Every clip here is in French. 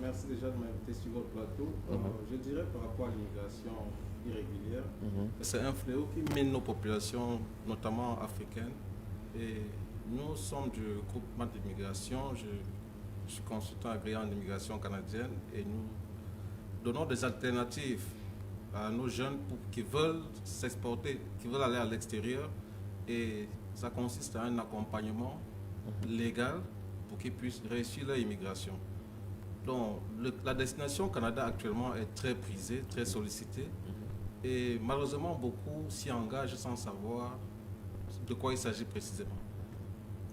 Merci déjà de m'inviter sur votre plateau. Je dirais par rapport à l'immigration irrégulière, c'est un fléau qui mine nos populations, notamment africaines. Et nous sommes du groupement d'immigration. Je suis consultant agréé en immigration canadienne et nous donnons des alternatives à nos jeunes qui veulent s'exporter, qui veulent aller à l'extérieur. Et ça consiste à un accompagnement légal pour qu'ils puissent réussir leur immigration. Donc, la destination Canada actuellement est très prisée, très sollicitée. Et malheureusement, beaucoup s'y engagent sans savoir de quoi il s'agit précisément.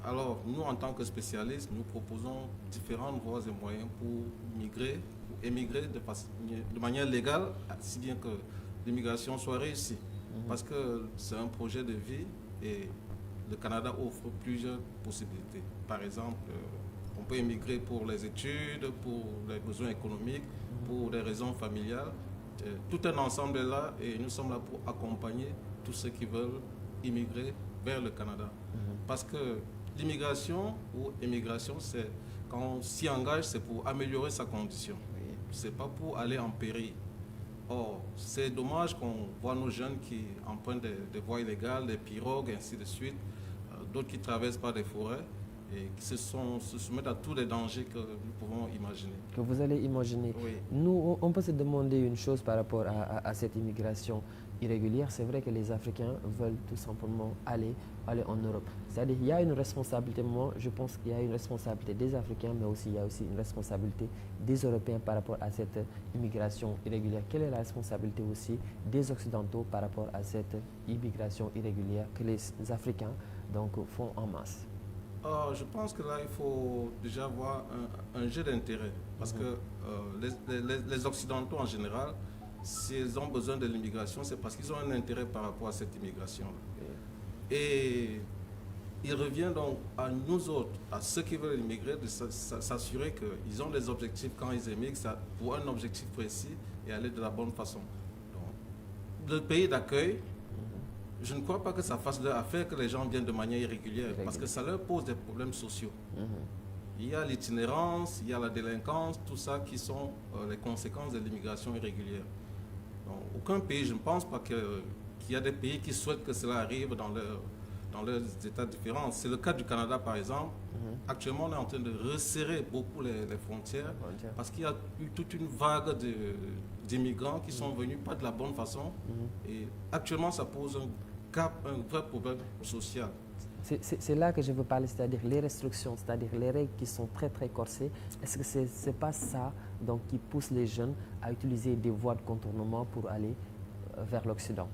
Alors, nous, en tant que spécialistes, nous proposons différentes voies et moyens pour migrer, pour émigrer de manière légale, si bien que l'immigration soit réussie. Parce que c'est un projet de vie et le Canada offre plusieurs possibilités. Par exemple, on peut émigrer pour les études, pour les besoins économiques, pour des raisons familiales. Tout un ensemble est là et nous sommes là pour accompagner tous ceux qui veulent immigrer vers le Canada. Parce que l'immigration ou émigration, c'est quand on s'y engage, c'est pour améliorer sa condition. C'est pas pour aller en péril. Or, c'est dommage qu'on voit nos jeunes qui empruntent des voies illégales, des pirogues, ainsi de suite, d'autres qui traversent par des forêts et qui se soumettent à tous les dangers que nous pouvons imaginer. Que vous allez imaginer. Oui. Nous, on peut se demander une chose par rapport à cette immigration irrégulière. C'est vrai que les Africains veulent tout simplement aller en Europe. C'est-à-dire qu'il y a une responsabilité, moi je pense qu'il y a une responsabilité des Africains, mais aussi il y a aussi une responsabilité des Européens par rapport à cette immigration irrégulière. Quelle est la responsabilité aussi des Occidentaux par rapport à cette immigration irrégulière que les Africains donc, font en masse? Je pense que là, il faut déjà avoir un jeu d'intérêt. Parce que les Occidentaux, en général, s'ils ont besoin de l'immigration, c'est parce qu'ils ont un intérêt par rapport à cette immigration. Et il revient donc à nous autres, à ceux qui veulent immigrer, de s'assurer qu'ils ont des objectifs quand ils émigrent, pour un objectif précis et aller de la bonne façon. Donc, le pays d'accueil, je ne crois pas que ça fasse leur affaire que les gens viennent de manière irrégulière, parce que ça leur pose des problèmes sociaux. Il y a l'itinérance, il y a la délinquance, tout ça qui sont les conséquences de l'immigration irrégulière. Donc, aucun pays, je ne pense pas qu'il y a des pays qui souhaitent que cela arrive dans leurs états différents. C'est le cas du Canada, par exemple. Actuellement, on est en train de resserrer beaucoup les frontières parce qu'il y a eu toute une vague d'immigrants qui sont venus pas de la bonne façon. Et actuellement, ça pose un vrai problème social. C'est là que je veux parler, c'est-à-dire les restrictions, c'est-à-dire les règles qui sont très très corsées. Est-ce que ce n'est pas ça donc, qui pousse les jeunes à utiliser des voies de contournement pour aller vers l'Occident?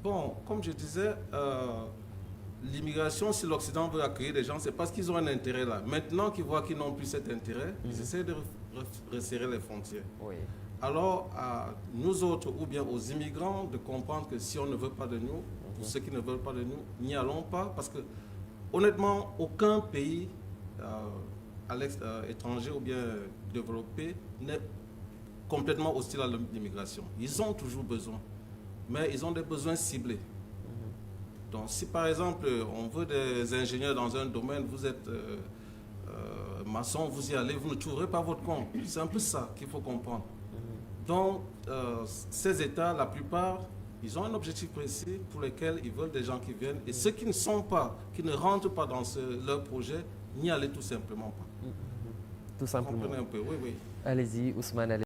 Bon, comme je disais, l'immigration, si l'Occident veut accueillir des gens, c'est parce qu'ils ont un intérêt là. Maintenant qu'ils voient qu'ils n'ont plus cet intérêt, ils essaient de resserrer les frontières. Alors, à nous autres, ou bien aux immigrants, de comprendre que si on ne veut pas de nous, pour ceux qui ne veulent pas de nous, n'y allons pas, parce que honnêtement, aucun pays étranger ou bien développé n'est complètement hostile à l'immigration. Ils ont toujours besoin, mais ils ont des besoins ciblés. Donc si par exemple on veut des ingénieurs dans un domaine, vous êtes maçon, vous y allez, vous ne trouverez pas votre compte. C'est un peu ça qu'il faut comprendre. Donc ces États, la plupart, ils ont un objectif précis pour lequel ils veulent des gens qui viennent. Et ceux qui ne sont pas, qui ne rentrent pas dans leur projet, n'y aller tout simplement pas. Tout simplement. Comprenez un peu, oui, oui. Allez-y, Ousmane.